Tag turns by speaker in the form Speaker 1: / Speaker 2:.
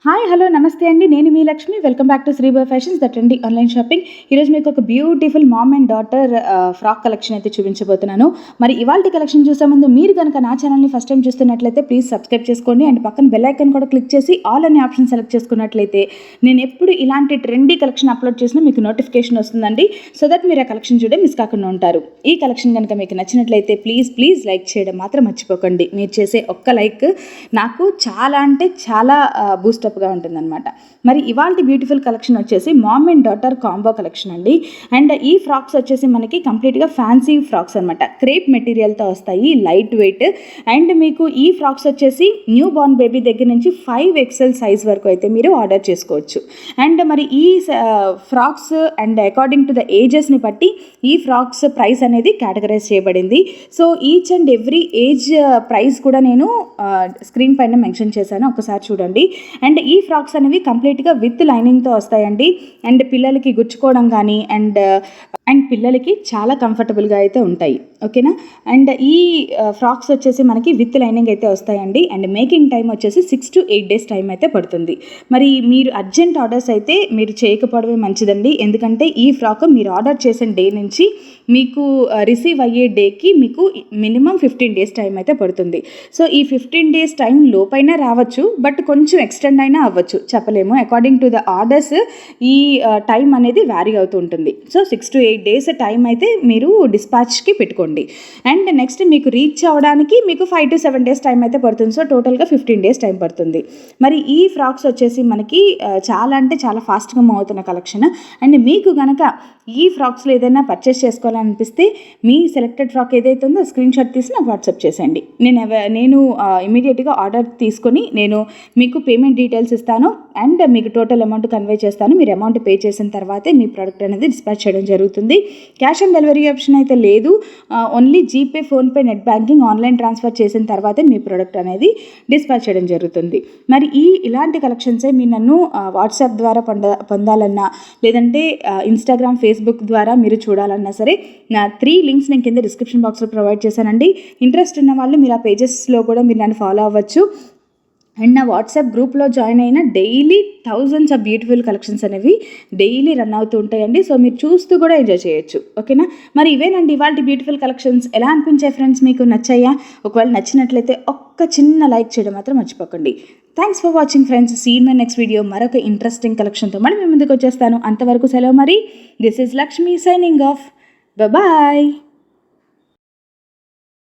Speaker 1: Hi hello నమస్తే అండి, నేను మీ Lakshmi. Welcome back to Sribai fashions, the trendy online shopping. ఈరోజు మీకు ఒక beautiful mom and daughter frock collection అయితే చూపించబోతున్నాను. మరి ఇవాళ కలెక్షన్ చూసే ముందు మీరు కనుక నా ఛానల్ని ఫస్ట్ టైం చూస్తున్నట్లయితే ప్లీజ్ సబ్స్క్రైబ్ చేసుకోండి అండ్ పక్కన బెల్ ఐకాన్ కూడా క్లిక్ చేసి ఆల్ అనే ఆప్షన్ సెలెక్ట్ చేసుకున్నట్లయితే నేను ఎప్పుడు ఇలాంటి ట్రెండీ కలెక్షన్ అప్లోడ్ చేసినా మీకు నోటిఫికేషన్ వస్తుందండి. సో దట్ మీరు ఆ కలెక్షన్ చూడే మిస్ కాకుండా ఉంటారు. ఈ కలెక్షన్ కనుక మీకు నచ్చినట్లయితే ప్లీజ్ లైక్ చేయడం మాత్రం మర్చిపోకండి. మీరు చేసే ఒక్క లైక్ నాకు చాలా అంటే చాలా బూస్టప్ గా ఉంటుందన్నమాట. మరి ఇవాళ బ్యూటిఫుల్ కలెక్షన్ వచ్చేసి ma'am and daughter combo collection అండి. అండ్ ఈ ఫ్రాక్స్ వచ్చేసి మనకి కంప్లీట్గా ఫ్యాన్సీ ఫ్రాక్స్ అనమాట. క్రేప్ మెటీరియల్తో వస్తాయి, లైట్ వెయిట్. అండ్ మీకు ఈ ఫ్రాక్స్ వచ్చేసి న్యూ బార్న్ బేబీ దగ్గర నుంచి 5XL సైజ్ వరకు అయితే మీరు ఆర్డర్ చేసుకోవచ్చు. అండ్ మరి ఈ frocks and according to the ఏజెస్ని బట్టి ఈ ఫ్రాక్స్ ప్రైస్ అనేది కేటగరైజ్ చేయబడింది. So each and every age price కూడా నేను స్క్రీన్ పైన మెన్షన్ చేశాను, ఒకసారి చూడండి. అండ్ ఈ ఫ్రాక్స్ అనేవి కంప్లీట్గా విత్ లైనింగ్తో వస్తాయండి. అండ్ పిల్లలకి గుచ్చుకోవడం కానీ అండ్ పిల్లలకి చాలా కంఫర్టబుల్గా అయితే ఉంటాయి. ఓకేనా. అండ్ ఈ ఫ్రాక్స్ వచ్చేసి మనకి విత్ లైనింగ్ అయితే వస్తాయండి. అండ్ మేకింగ్ టైం వచ్చేసి 6 to 8 days టైం అయితే పడుతుంది. మరి మీరు అర్జెంట్ ఆర్డర్స్ అయితే మీరు చేయకపోవడమే మంచిదండి. ఎందుకంటే ఈ ఫ్రాక్ మీరు ఆర్డర్ చేసిన డే నుంచి మీకు రిసీవ్ అయ్యే డేకి మీకు మినిమం 15 days టైం అయితే పడుతుంది. సో ఈ 15 days టైం లోపైనా రావచ్చు, బట్ కొంచెం ఎక్స్టెండ్ అయినా అవ్వచ్చు, చెప్పలేము. అకార్డింగ్ టు ద ఆర్డర్స్ ఈ టైం అనేది వ్యారీ అవుతూ ఉంటుంది. సో 6 to 8 days టైం అయితే మీరు డిస్పాచ్కి పెట్టుకోండి. అండ్ నెక్స్ట్ మీకు రీచ్ అవ్వడానికి మీకు 5 to 7 days టైం అయితే పడుతుంది. సో టోటల్గా 15 days టైం పడుతుంది. మరి ఈ ఫ్రాక్స్ వచ్చేసి మనకి చాలా అంటే చాలా ఫాస్ట్గా మూవ్ అవుతున్న కలెక్షన్. అండ్ మీకు కనుక ఈ ఫ్రాక్స్లో ఏదైనా పర్చేస్ చేసుకోవాలనిపిస్తే మీ సెలెక్టెడ్ ఫ్రాక్ ఏదైతే ఉందో స్క్రీన్ షాట్ తీసి నాకు వాట్సాప్ చేసేయండి. నేను ఇమీడియట్గా ఆర్డర్ తీసుకొని నేను మీకు పేమెంట్ డీటెయిల్స్ ఇస్తాను అండ్ మీకు టోటల్ అమౌంట్ కన్వే చేస్తాను. మీరు అమౌంట్ పే చేసిన తర్వాతే మీ ప్రోడక్ట్ అనేది డిస్పాచ్ చేయడం జరుగుతుంది. క్యాష్ ఆన్ డెలివరీ ఆప్షన్ అయితే లేదు. Only GPay, PhonePe, net banking, online transfer చేసిన తర్వాతే మీ ప్రోడక్ట్ అనేది డిస్పాచ్ చేయడం జరుగుతుంది. మరి ఇలాంటి కలెక్షన్సే మీరు నన్ను వాట్సాప్ ద్వారా పొందాలన్నా లేదంటే ఇన్స్టాగ్రామ్, ఫేస్బుక్ ద్వారా మీరు చూడాలన్నా సరే నా 3 links నేను కింద డిస్క్రిప్షన్ బాక్స్లో ప్రొవైడ్ చేశానండి. ఇంట్రెస్ట్ ఉన్న వాళ్ళు మీరు ఆ పేజెస్లో కూడా మీరు నన్ను ఫాలో అవ్వచ్చు. అండ్ నా వాట్సాప్ గ్రూప్లో జాయిన్ అయిన daily thousands of beautiful collections అనేవి డైలీ రన్ అవుతూ ఉంటాయండి. సో మీరు చూస్తూ కూడా ఎంజాయ్ చేయొచ్చు. ఓకేనా. మరి ఇవేనండి ఇవాళ బ్యూటిఫుల్ కలెక్షన్స్. ఎలా అనిపించాయి ఫ్రెండ్స్, మీకు నచ్చాయా? ఒకవేళ నచ్చినట్లయితే ఒక్క చిన్న లైక్ చేయడం మాత్రం మర్చిపోకండి. Thanks for watching friends. See in my next video. మరొక ఇంట్రెస్టింగ్ కలెక్షన్తో మళ్ళీ మీ ముందుకు వచ్చేస్తాను. అంతవరకు సెలవు. మరి this is Lakshmi signing off. Bye.